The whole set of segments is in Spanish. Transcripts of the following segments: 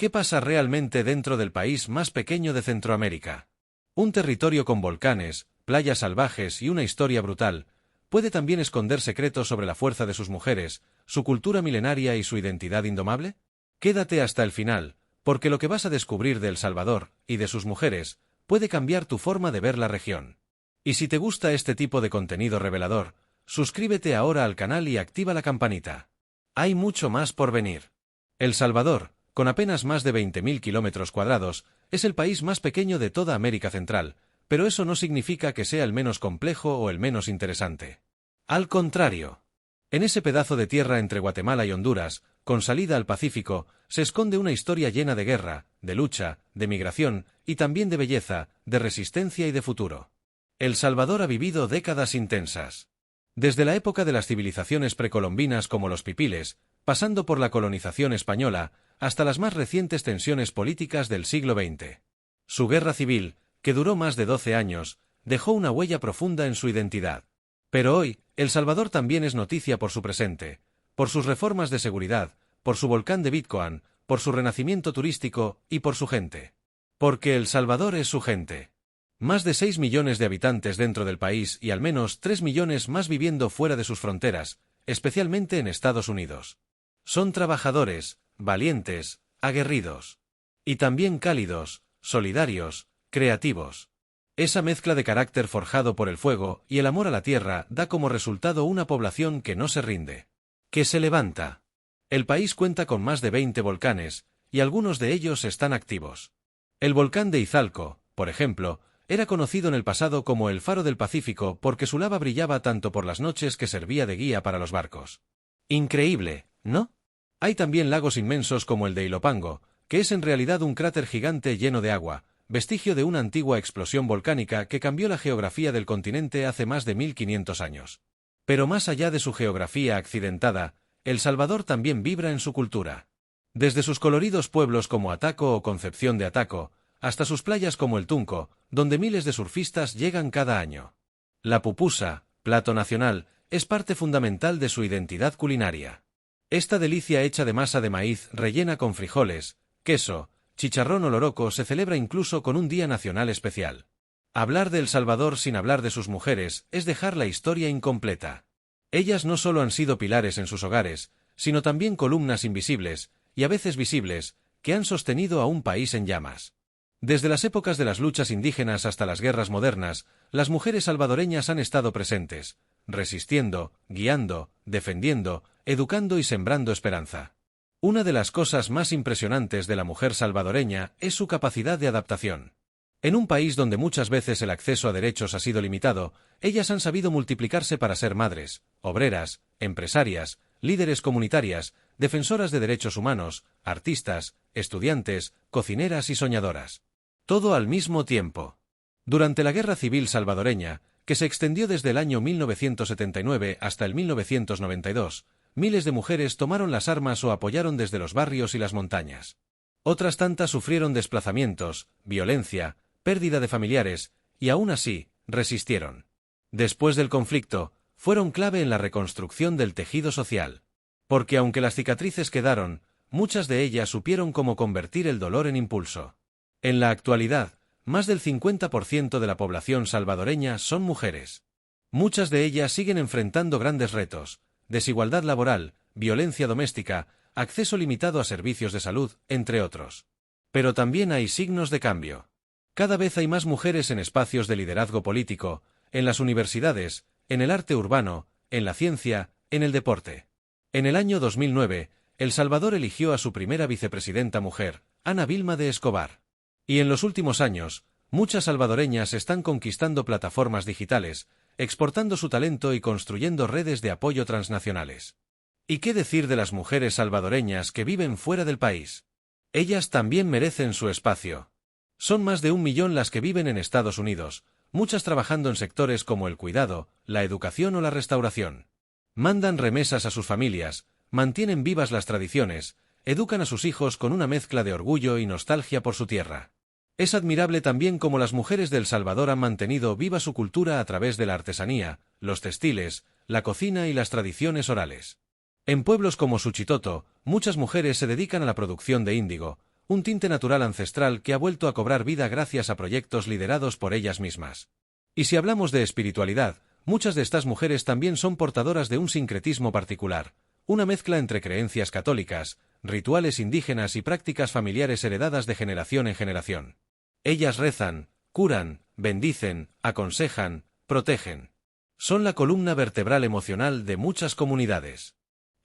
¿Qué pasa realmente dentro del país más pequeño de Centroamérica? Un territorio con volcanes, playas salvajes y una historia brutal, ¿puede también esconder secretos sobre la fuerza de sus mujeres, su cultura milenaria y su identidad indomable? Quédate hasta el final, porque lo que vas a descubrir de El Salvador y de sus mujeres puede cambiar tu forma de ver la región. Y si te gusta este tipo de contenido revelador, suscríbete ahora al canal y activa la campanita. Hay mucho más por venir. El Salvador, con apenas más de 20.000 kilómetros cuadrados, es el país más pequeño de toda América Central, pero eso no significa que sea el menos complejo o el menos interesante. Al contrario. En ese pedazo de tierra entre Guatemala y Honduras, con salida al Pacífico, se esconde una historia llena de guerra, de lucha, de migración, y también de belleza, de resistencia y de futuro. El Salvador ha vivido décadas intensas. Desde la época de las civilizaciones precolombinas como los pipiles, pasando por la colonización española, hasta las más recientes tensiones políticas del siglo XX. Su guerra civil, que duró más de 12 años, dejó una huella profunda en su identidad. Pero hoy, El Salvador también es noticia por su presente, por sus reformas de seguridad, por su volcán de Bitcoin, por su renacimiento turístico y por su gente. Porque El Salvador es su gente. Más de 6 millones de habitantes dentro del país y al menos 3 millones más viviendo fuera de sus fronteras, especialmente en Estados Unidos. Son trabajadores, valientes, aguerridos. Y también cálidos, solidarios, creativos. Esa mezcla de carácter forjado por el fuego y el amor a la tierra da como resultado una población que no se rinde, que se levanta. El país cuenta con más de 20 volcanes, y algunos de ellos están activos. El volcán de Izalco, por ejemplo, era conocido en el pasado como el Faro del Pacífico porque su lava brillaba tanto por las noches que servía de guía para los barcos. Increíble, ¿no? Hay también lagos inmensos como el de Ilopango, que es en realidad un cráter gigante lleno de agua, vestigio de una antigua explosión volcánica que cambió la geografía del continente hace más de 1500 años. Pero más allá de su geografía accidentada, El Salvador también vibra en su cultura. Desde sus coloridos pueblos como Ataco o Concepción de Ataco, hasta sus playas como el Tunco, donde miles de surfistas llegan cada año. La pupusa, plato nacional, es parte fundamental de su identidad culinaria. Esta delicia hecha de masa de maíz rellena con frijoles, queso, chicharrón o loroco se celebra incluso con un día nacional especial. Hablar de El Salvador sin hablar de sus mujeres es dejar la historia incompleta. Ellas no solo han sido pilares en sus hogares, sino también columnas invisibles, y a veces visibles, que han sostenido a un país en llamas. Desde las épocas de las luchas indígenas hasta las guerras modernas, las mujeres salvadoreñas han estado presentes, resistiendo, guiando, defendiendo, educando y sembrando esperanza. Una de las cosas más impresionantes de la mujer salvadoreña es su capacidad de adaptación. En un país donde muchas veces el acceso a derechos ha sido limitado, ellas han sabido multiplicarse para ser madres, obreras, empresarias, líderes comunitarias, defensoras de derechos humanos, artistas, estudiantes, cocineras y soñadoras. Todo al mismo tiempo. Durante la Guerra Civil salvadoreña, que se extendió desde el año 1979 hasta el 1992, miles de mujeres tomaron las armas o apoyaron desde los barrios y las montañas. Otras tantas sufrieron desplazamientos, violencia, pérdida de familiares, y aún así, resistieron. Después del conflicto, fueron clave en la reconstrucción del tejido social. Porque aunque las cicatrices quedaron, muchas de ellas supieron cómo convertir el dolor en impulso. En la actualidad, más del 50% de la población salvadoreña son mujeres. Muchas de ellas siguen enfrentando grandes retos: desigualdad laboral, violencia doméstica, acceso limitado a servicios de salud, entre otros. Pero también hay signos de cambio. Cada vez hay más mujeres en espacios de liderazgo político, en las universidades, en el arte urbano, en la ciencia, en el deporte. En el año 2009, El Salvador eligió a su primera vicepresidenta mujer, Ana Vilma de Escobar. Y en los últimos años, muchas salvadoreñas están conquistando plataformas digitales, exportando su talento y construyendo redes de apoyo transnacionales. ¿Y qué decir de las mujeres salvadoreñas que viven fuera del país? Ellas también merecen su espacio. Son más de 1 millón las que viven en Estados Unidos, muchas trabajando en sectores como el cuidado, la educación o la restauración. Mandan remesas a sus familias, mantienen vivas las tradiciones, educan a sus hijos con una mezcla de orgullo y nostalgia por su tierra. Es admirable también cómo las mujeres de El Salvador han mantenido viva su cultura a través de la artesanía, los textiles, la cocina y las tradiciones orales. En pueblos como Suchitoto, muchas mujeres se dedican a la producción de índigo, un tinte natural ancestral que ha vuelto a cobrar vida gracias a proyectos liderados por ellas mismas. Y si hablamos de espiritualidad, muchas de estas mujeres también son portadoras de un sincretismo particular, una mezcla entre creencias católicas, rituales indígenas y prácticas familiares heredadas de generación en generación. Ellas rezan, curan, bendicen, aconsejan, protegen. Son la columna vertebral emocional de muchas comunidades.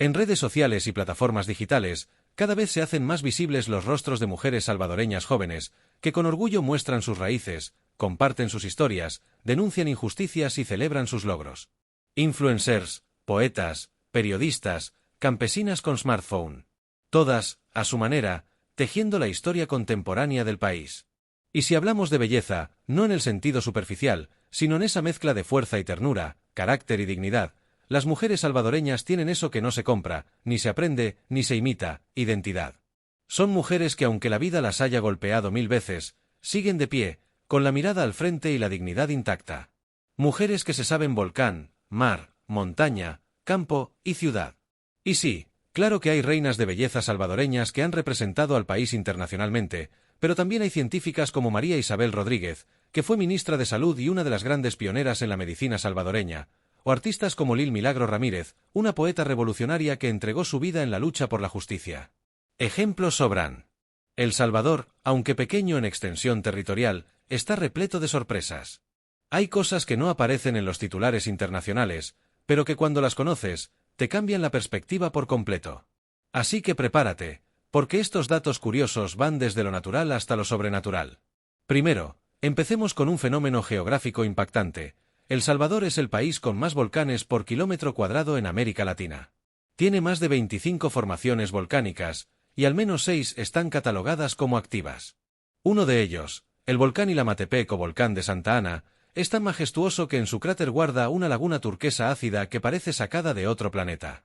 En redes sociales y plataformas digitales, cada vez se hacen más visibles los rostros de mujeres salvadoreñas jóvenes, que con orgullo muestran sus raíces, comparten sus historias, denuncian injusticias y celebran sus logros. Influencers, poetas, periodistas, campesinas con smartphone. Todas, a su manera, tejiendo la historia contemporánea del país. Y si hablamos de belleza, no en el sentido superficial, sino en esa mezcla de fuerza y ternura, carácter y dignidad, las mujeres salvadoreñas tienen eso que no se compra, ni se aprende, ni se imita: identidad. Son mujeres que, aunque la vida las haya golpeado 1000 veces, siguen de pie, con la mirada al frente y la dignidad intacta. Mujeres que se saben volcán, mar, montaña, campo y ciudad. Y sí, claro que hay reinas de belleza salvadoreñas que han representado al país internacionalmente, pero también hay científicas como María Isabel Rodríguez, que fue ministra de Salud y una de las grandes pioneras en la medicina salvadoreña, o artistas como Lil Milagro Ramírez, una poeta revolucionaria que entregó su vida en la lucha por la justicia. Ejemplos sobran. El Salvador, aunque pequeño en extensión territorial, está repleto de sorpresas. Hay cosas que no aparecen en los titulares internacionales, pero que cuando las conoces, te cambian la perspectiva por completo. Así que prepárate, porque estos datos curiosos van desde lo natural hasta lo sobrenatural. Primero, empecemos con un fenómeno geográfico impactante. El Salvador es el país con más volcanes por kilómetro cuadrado en América Latina. Tiene más de 25 formaciones volcánicas, y al menos 6 están catalogadas como activas. Uno de ellos, el volcán Ilamatepec o volcán de Santa Ana, es tan majestuoso que en su cráter guarda una laguna turquesa ácida que parece sacada de otro planeta.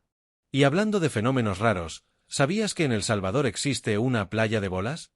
Y hablando de fenómenos raros, ¿sabías que en El Salvador existe una playa de bolas?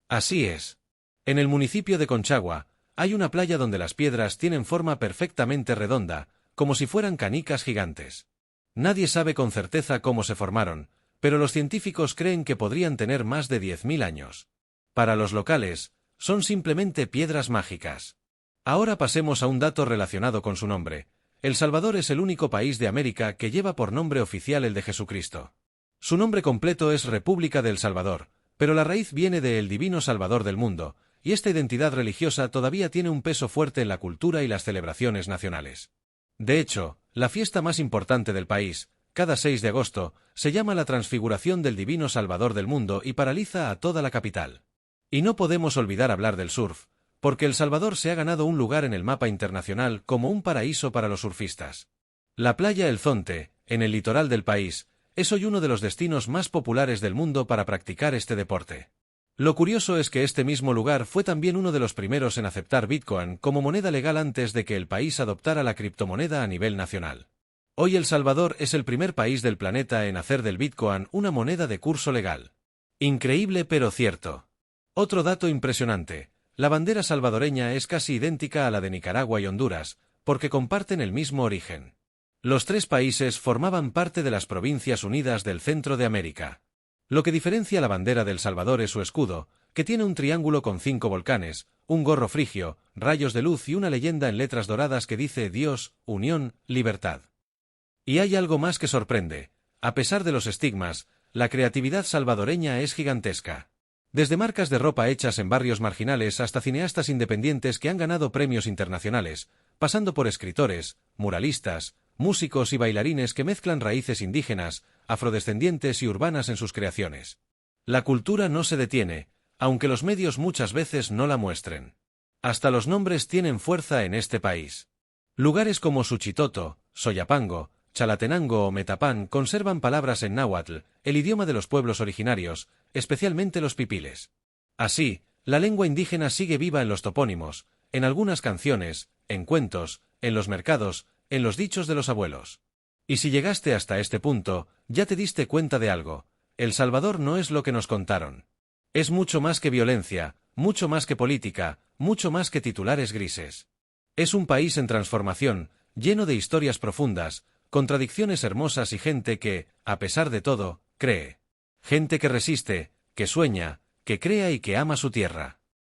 Así es. En el municipio de Conchagua, hay una playa donde las piedras tienen forma perfectamente redonda, como si fueran canicas gigantes. Nadie sabe con certeza cómo se formaron, pero los científicos creen que podrían tener más de 10.000 años. Para los locales, son simplemente piedras mágicas. Ahora pasemos a un dato relacionado con su nombre. El Salvador es el único país de América que lleva por nombre oficial el de Jesucristo. Su nombre completo es República del Salvador, pero la raíz viene de el Divino Salvador del mundo, y esta identidad religiosa todavía tiene un peso fuerte en la cultura y las celebraciones nacionales. De hecho, la fiesta más importante del país, cada 6 de agosto, se llama la Transfiguración del Divino Salvador del mundo y paraliza a toda la capital. Y no podemos olvidar hablar del surf, porque El Salvador se ha ganado un lugar en el mapa internacional como un paraíso para los surfistas. La playa El Zonte, en el litoral del país, es hoy uno de los destinos más populares del mundo para practicar este deporte. Lo curioso es que este mismo lugar fue también uno de los primeros en aceptar Bitcoin como moneda legal antes de que el país adoptara la criptomoneda a nivel nacional. Hoy El Salvador es el primer país del planeta en hacer del Bitcoin una moneda de curso legal. Increíble pero cierto. Otro dato impresionante. La bandera salvadoreña es casi idéntica a la de Nicaragua y Honduras, porque comparten el mismo origen. Los 3 países formaban parte de las Provincias Unidas del Centro de América. Lo que diferencia la bandera de El Salvador es su escudo, que tiene un triángulo con 5 volcanes, un gorro frigio, rayos de luz y una leyenda en letras doradas que dice Dios, unión, libertad. Y hay algo más que sorprende. A pesar de los estigmas, la creatividad salvadoreña es gigantesca. Desde marcas de ropa hechas en barrios marginales hasta cineastas independientes que han ganado premios internacionales, pasando por escritores, muralistas, músicos y bailarines que mezclan raíces indígenas, afrodescendientes y urbanas en sus creaciones. La cultura no se detiene, aunque los medios muchas veces no la muestren. Hasta los nombres tienen fuerza en este país. Lugares como Suchitoto, Soyapango, Chalatenango o Metapán conservan palabras en náhuatl, el idioma de los pueblos originarios, especialmente los pipiles. Así, la lengua indígena sigue viva en los topónimos, en algunas canciones, en cuentos, en los mercados, en los dichos de los abuelos. Y si llegaste hasta este punto, ya te diste cuenta de algo. El Salvador no es lo que nos contaron. Es mucho más que violencia, mucho más que política, mucho más que titulares grises. Es un país en transformación, lleno de historias profundas, contradicciones hermosas y gente que, a pesar de todo, cree. Gente que resiste, que sueña, que crea y que ama su tierra.